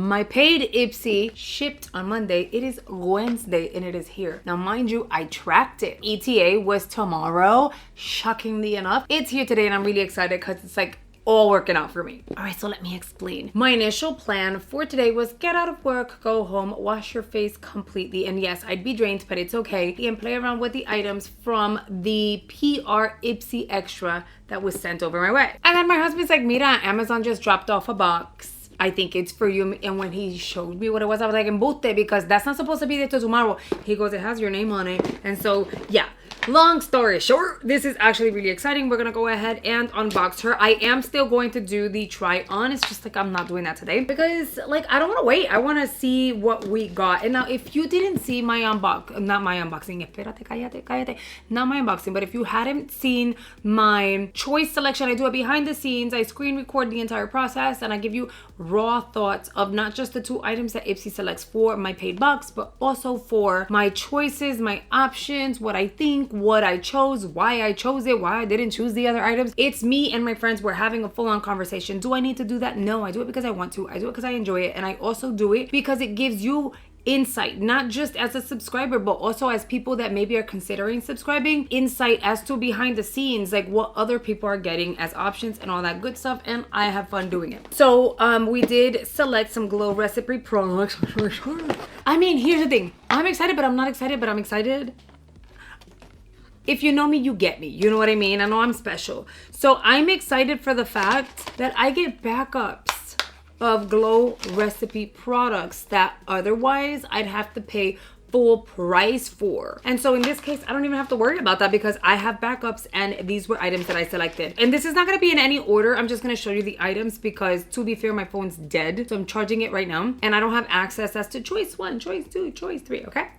My paid Ipsy shipped on Monday. It is Wednesday and it is here. Now, mind you, I tracked it. ETA was tomorrow. Shockingly enough, it's here today and I'm really excited because it's like all working out for me. All right, so let me explain. My initial plan for today was get out of work, go home, wash your face completely. And yes, I'd be drained, but it's okay. And play around with the items from the PR Ipsy Extra that was sent over my way. And then my husband's like, Mira, Amazon just dropped off a box. I think it's for you. And when he showed me what it was, I was like, embuste, because that's not supposed to be there till tomorrow. He goes, it has your name on it. And so, yeah. Long story short, this is actually really exciting. We're gonna go ahead and unbox her. I am still going to do the try on. It's just like I'm not doing that today because like I don't want to wait. I want to see what we got. And now if you didn't see my not my unboxing, espérate, cállate, not my unboxing, but if you hadn't seen my choice selection, I do it behind the scenes. I screen record the entire process and I give you raw thoughts of not just the 2 items that Ipsy selects for my paid box, but also for my choices, my options, what I think, what I chose, why I chose it, why I didn't choose the other items. It's me and my friends. We're having a full-on conversation. Do I need to do that? No, I do it because I want to. I do it because I enjoy it. And I also do it because it gives you insight, not just as a subscriber, but also as people that maybe are considering subscribing, insight as to behind the scenes, like what other people are getting as options and all that good stuff. And I have fun doing it. So we did select some Glow Recipe products. I mean, here's the thing. I'm excited, but I'm not excited, but I'm excited. If you know me, you get me. You know what I mean? I know I'm special. So I'm excited for the fact that I get backups of Glow Recipe products that otherwise I'd have to pay full price for. And so in this case, I don't even have to worry about that because I have backups and these were items that I selected. And this is not gonna be in any order. I'm just gonna show you the items because to be fair, my phone's dead. So I'm charging it right now and I don't have access as to choice 1, choice 2, choice 3, okay?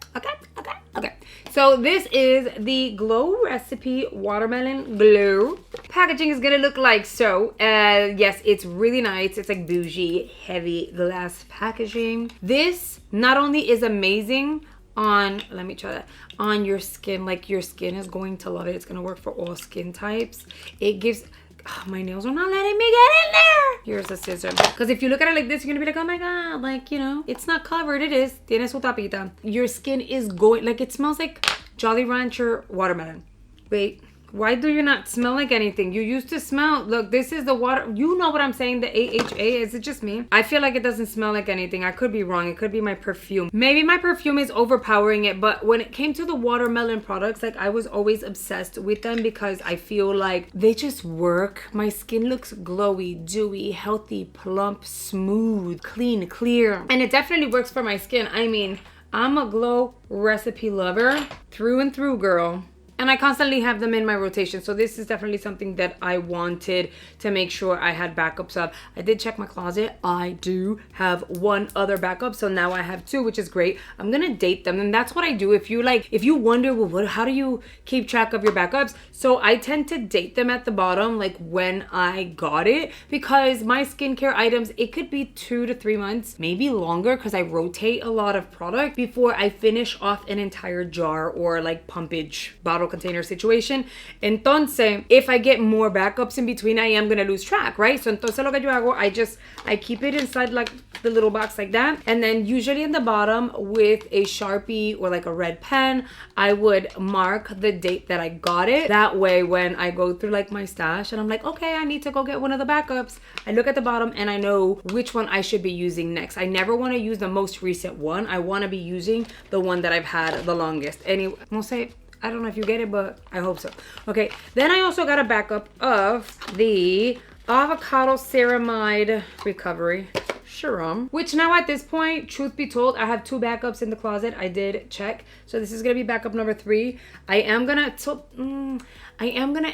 Okay. So this is the Glow Recipe Watermelon Glow. Packaging is gonna look like so. Yes, it's really nice. It's like bougie, heavy glass packaging. This not only is amazing on, let me try that, on your skin, like your skin is going to love it. It's gonna work for all skin types. It gives, oh, my nails are not letting me get in there. Here's a scissor. Because if you look at it like this, you're gonna be like, oh my God, like, you know, it's not covered. It is. Tiene su tapita. Your skin is going, like it smells like Jolly Rancher watermelon. Wait. Why do you not smell like anything? You used to smell, look, this is the water, you know what I'm saying, the AHA, is it just me? I feel like it doesn't smell like anything. I could be wrong, it could be my perfume. Maybe my perfume is overpowering it, but when it came to the watermelon products, like I was always obsessed with them because I feel like they just work. My skin looks glowy, dewy, healthy, plump, smooth, clean, clear. And it definitely works for my skin. I mean, I'm a Glow Recipe lover through and through, girl. And I constantly have them in my rotation. So this is definitely something that I wanted to make sure I had backups of. I did check my closet. I do have 1 other backup. So now I have 2, which is great. I'm going to date them. And that's what I do. If you wonder, well, how do you keep track of your backups? So I tend to date them at the bottom, like when I got it. Because my skincare items, it could be 2 to 3 months, maybe longer, because I rotate a lot of product before I finish off an entire jar or like pumpage bottle container situation. Entonces, if I get more backups in between, I am gonna lose track, right? So entonces lo que yo hago, I keep it inside like the little box like that, and then usually in the bottom with a Sharpie or like a red pen, I would mark the date that I got it. That way when I go through like my stash and I'm like, okay, I need to go get one of the backups, I look at the bottom and I know which one I should be using next. I never want to use the most recent one. I want to be using the one that I've had the longest. Anyway, no sé, I don't know if you get it, but I hope so. Okay, then I also got a backup of the Avocado Ceramide Recovery Serum, which now at this point, truth be told, I have 2 backups in the closet. I did check. So this is gonna be backup number 3. I am gonna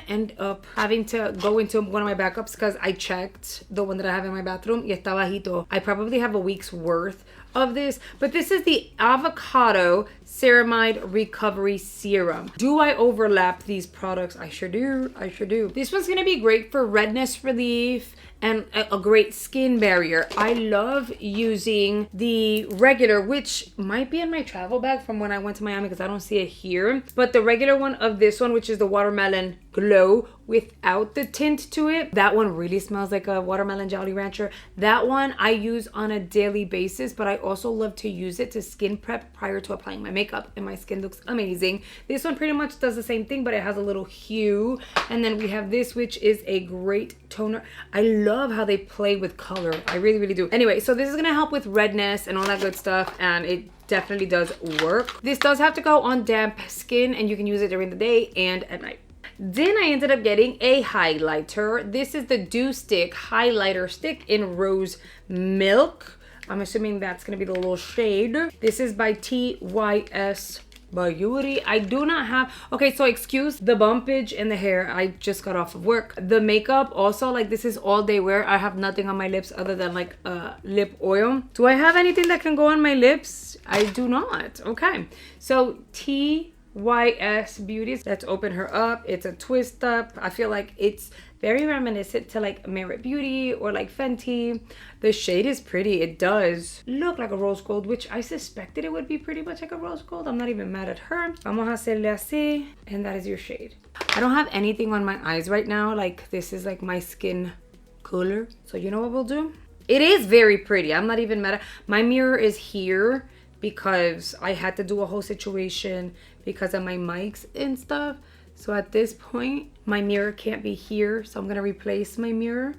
end up having to go into one of my backups because I checked the one that I have in my bathroom. Y está bajito. I probably have a week's worth of this, but this is the Avocado Ceramide Recovery Serum. Do I overlap these products? I sure do. This one's gonna be great for redness relief and a great skin barrier. I love using the regular, which might be in my travel bag from when I went to Miami because I don't see it here. But the regular one of this one, which is the Watermelon Glow without the tint to it, that one really smells like a watermelon Jolly Rancher. That one I use on a daily basis, but I also love to use it to skin prep prior to applying my makeup, and my skin looks amazing. This one pretty much does the same thing, but it has a little hue. And then we have this, which is a great toner. I love how they play with color. I really, really do. Anyway, so this is gonna help with redness and all that good stuff, and it definitely does work. This does have to go on damp skin, and you can use it during the day and at night. Then I ended up getting a highlighter. This is the Dew Stick highlighter stick in Rose Milk. I'm assuming that's gonna be the little shade. This is by Tys Beauty. I do not have, okay, so excuse the bumpage in the hair. I just got off of work. The makeup also, like, this is all day wear. I have nothing on my lips other than like lip oil. Do I have anything that can go on my lips? I do not. Okay, so Tys Beauty. Let's open her up. It's a twist up. I feel like it's very reminiscent to like Merit Beauty or like Fenty. The shade is pretty. It does look like a rose gold, which I suspected it would be pretty much like a rose gold. I'm not even mad at her. Vamos a hacerle así, and that is your shade. I don't have anything on my eyes right now. Like, this is like my skin color. So you know what we'll do? It is very pretty. I'm not even mad at. My mirror is here because I had to do a whole situation because of my mics and stuff. So at this point, my mirror can't be here. So I'm gonna replace my mirror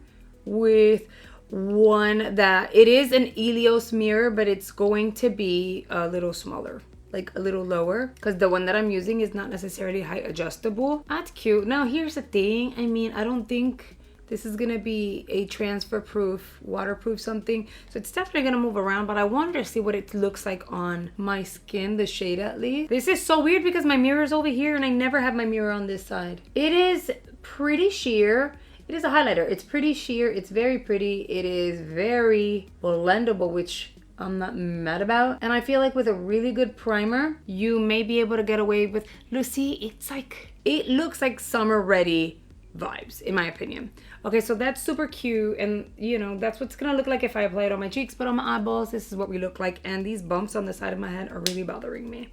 with one that, it is an Helios mirror, but it's going to be a little smaller, like a little lower, because the one that I'm using is not necessarily height adjustable. That's cute. Now here's the thing. I mean, I don't think this is gonna be a transfer proof, waterproof something. So it's definitely gonna move around, but I wanted to see what it looks like on my skin, the shade at least. This is so weird because my mirror is over here and I never have my mirror on this side. It is pretty sheer. It is a highlighter. It's pretty sheer. It's very pretty. It is very blendable, which I'm not mad about. And I feel like with a really good primer, you may be able to get away with, Lucy, it's like, it looks like summer ready vibes, in my opinion. Okay, so that's super cute, and you know, that's what's gonna look like if I apply it on my cheeks, but on my eyeballs, this is what we look like. And these bumps on the side of my head are really bothering me.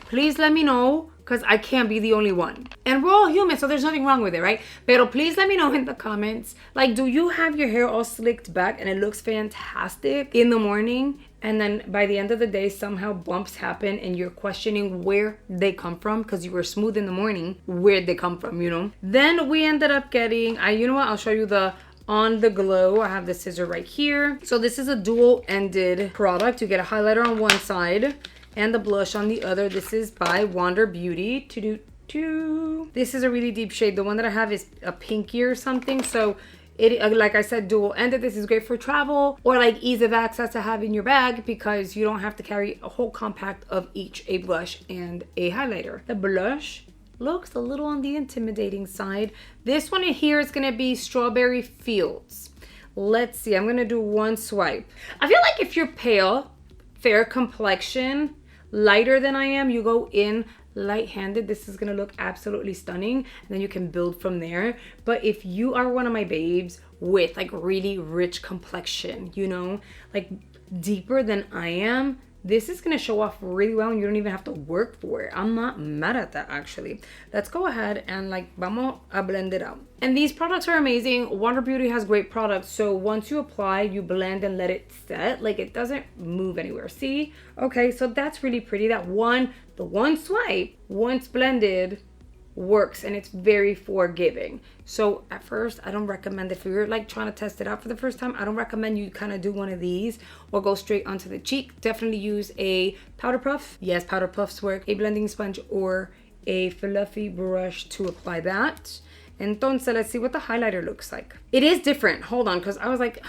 Please let me know, because I can't be the only one. And we're all human, so there's nothing wrong with it, right? Pero please let me know in the comments, like, do you have your hair all slicked back and it looks fantastic in the morning, and then by the end of the day, somehow bumps happen and you're questioning where they come from because you were smooth in the morning, where'd they come from, you know? Then we ended up getting, you know what, I'll show you the On the Glow. I have the scissor right here. So this is a dual-ended product. You get a highlighter on one side and the blush on the other. This is by Wander Beauty. This is a really deep shade. The one that I have is a pinkier something. So it, like I said, dual-ended. This is great for travel or like ease of access to have in your bag because you don't have to carry a whole compact of each, a blush and a highlighter. The blush looks a little on the intimidating side. This one here is gonna be Strawberry Fields. Let's see, I'm gonna do one swipe. I feel like if you're pale, fair complexion, lighter than I am, you go in light-handed, this is gonna look absolutely stunning, and then you can build from there. But if you are one of my babes with like really rich complexion, you know, like deeper than I am, this is gonna show off really well and you don't even have to work for it. I'm not mad at that, actually. Let's go ahead and like, vamos a blend it out. And these products are amazing. Wander Beauty has great products. So once you apply, you blend and let it set. Like, it doesn't move anywhere. See? Okay, so that's really pretty. The one swipe, once blended, works, and it's very forgiving. So at first, I don't recommend, if you're like trying to test it out for the first time, I don't recommend you kind of do one of these or go straight onto the cheek. Definitely use a powder puff. Yes, powder puffs work. A blending sponge or a fluffy brush to apply that. Entonces, let's see what the highlighter looks like. It is different. Hold on, because I was like,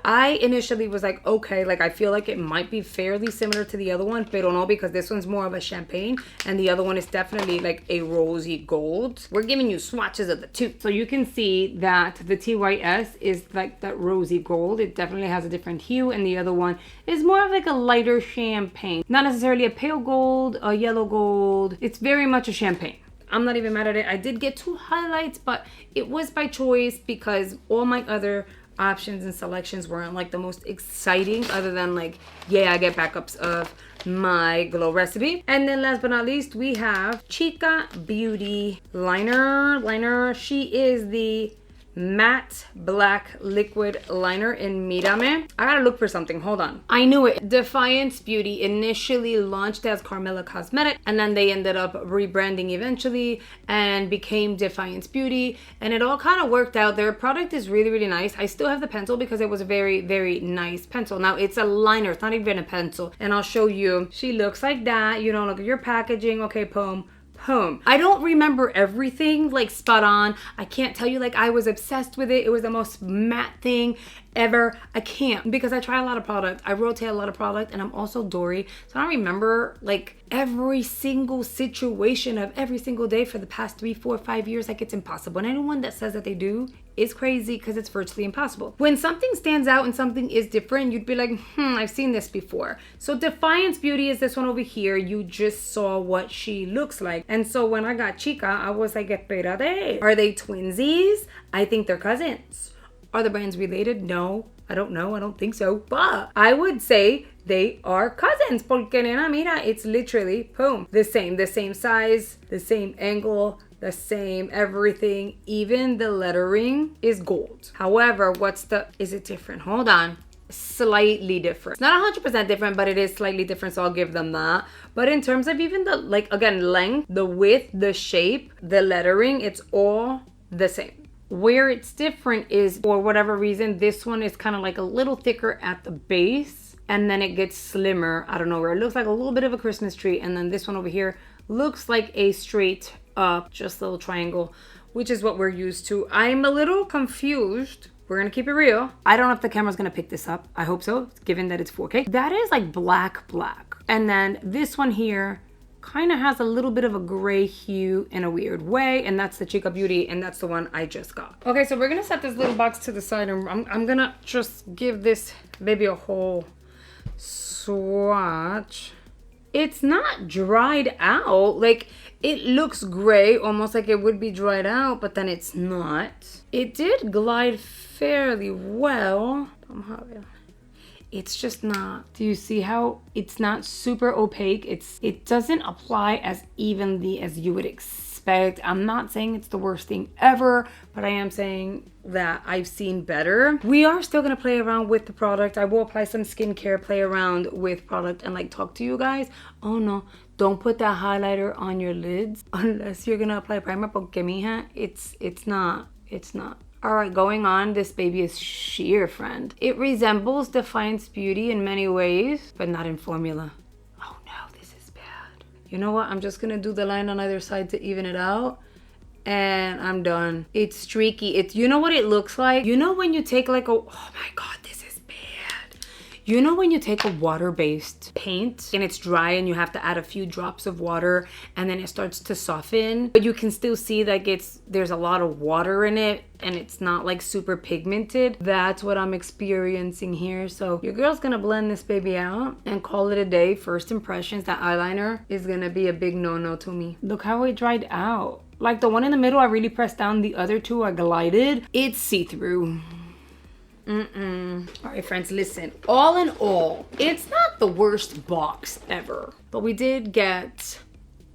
I initially was like, okay, like I feel like it might be fairly similar to the other one, pero no, because this one's more of a champagne and the other one is definitely like a rosy gold. We're giving you swatches of the two. So you can see that the TYS is like that rosy gold. It definitely has a different hue, and the other one is more of like a lighter champagne. Not necessarily a pale gold, a yellow gold. It's very much a champagne. I'm not even mad at it. I did get 2 highlights, but it was by choice because all my other options and selections weren't like the most exciting, other than like, yeah, I get backups of my glow recipe. And then last but not least, we have Chica Beauty liner. She is the matte black liquid liner in Mírame. I gotta look for something, hold on. I knew it. Defiance Beauty initially launched as Carmela Cosmetic, and then they ended up rebranding eventually and became Defiance Beauty, and it all kind of worked out. Their product is really, really nice. I still have the pencil because it was a very, very nice pencil. Now it's a liner, it's not even a pencil, and I'll show you. She looks like that. You know, look at your packaging. Okay, boom. I don't remember everything like spot on. I can't tell you like I was obsessed with it. It was the most matte thing ever. I can't, because I try a lot of product. I rotate a lot of product, and I'm also Dory, so I don't remember like every single situation of every single day for the past 3, 4, 5 years. Like, it's impossible. And anyone that says that they do is crazy, because it's virtually impossible. When something stands out and something is different, you'd be like, I've seen this before. So Defiance Beauty is this one over here. You just saw what she looks like. And so when I got Chica, I was like, espérate. Are they twinsies? I think they're cousins. Are the brands related? No, I don't know. I don't think so. But I would say they are cousins. Porque nena, mira, it's literally, boom, the same size, the same angle, the same everything. Even the lettering is gold. However, is it different? Hold on. Slightly different. It's not 100% different, but it is slightly different, so I'll give them that. But in terms of even the, like, again, length, the width, the shape, the lettering, it's all the same. Where it's different is, for whatever reason, this one is kind of like a little thicker at the base, and then it gets slimmer out of nowhere. It looks like a little bit of a Christmas tree, and then this one over here looks like a straight up, just little triangle, which is what we're used to. I'm a little confused. We're gonna keep it real. I don't know if the camera's gonna pick this up. I hope so, given that it's 4K. That is like black. And then this one here kind of has a little bit of a gray hue in a weird way, and that's the Chica Beauty, and that's the one I just got. Okay, so we're gonna set this little box to the side, and I'm gonna just give this baby a whole swatch. It's not dried out. Like, it looks gray, almost like it would be dried out, but then it's not. It did glide fairly well. It's just not. Do you see how it's not super opaque? It doesn't apply as evenly as you would expect. I'm not saying it's the worst thing ever, but I am saying that I've seen better. We are still gonna play around with the product. I will apply some skincare, play around with product, and like talk to you guys. Oh no, don't put that highlighter on your lids unless you're gonna apply primer, porque mija, it's not. All right, going on, this baby is sheer, friend. It resembles Defiance Beauty in many ways, but not in formula. Oh no, this is bad. You know what? I'm just gonna do the line on either side to even it out, and I'm done. It's streaky. You know what it looks like? You know when you take like oh my God, this is bad. You know when you take a water-based paint and it's dry and you have to add a few drops of water and then it starts to soften, but you can still see like there's a lot of water in it and it's not like super pigmented? That's what I'm experiencing here. So your girl's gonna blend this baby out and call it a day. First impressions, that eyeliner is gonna be a big no-no to me. Look how it dried out. Like the one in the middle, I really pressed down. The other two are glided. It's see-through. All right, friends, listen. All in all, it's not the worst box ever, but we did get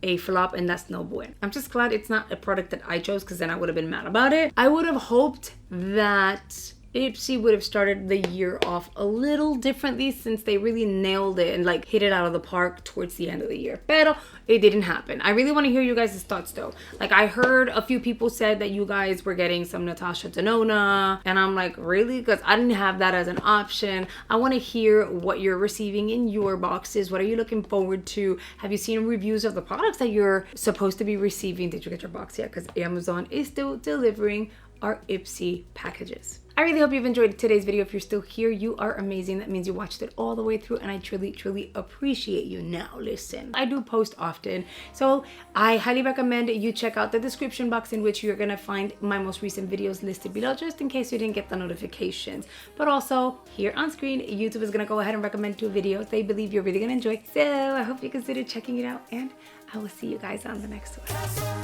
a flop, and that's no bueno. I'm just glad it's not a product that I chose, because then I would have been mad about it. I would have hoped that Ipsy would have started the year off a little differently, since they really nailed it and like hit it out of the park towards the end of the year. Pero it didn't happen. I really want to hear you guys' thoughts though. Like, I heard a few people said that you guys were getting some Natasha Denona, and I'm like, really? Because I didn't have that as an option. I want to hear what you're receiving in your boxes. What are you looking forward to? Have you seen reviews of the products that you're supposed to be receiving? Did you get your box yet? Because Amazon is still delivering our Ipsy packages. I really hope you've enjoyed today's video. If you're still here, you are amazing. That means you watched it all the way through, and I truly, truly appreciate you. Now, listen, I do post often, so I highly recommend you check out the description box, in which you're gonna find my most recent videos listed below, just in case you didn't get the notifications. But also, here on screen, YouTube is gonna go ahead and recommend 2 videos they believe you're really gonna enjoy. So I hope you consider checking it out, and I will see you guys on the next one.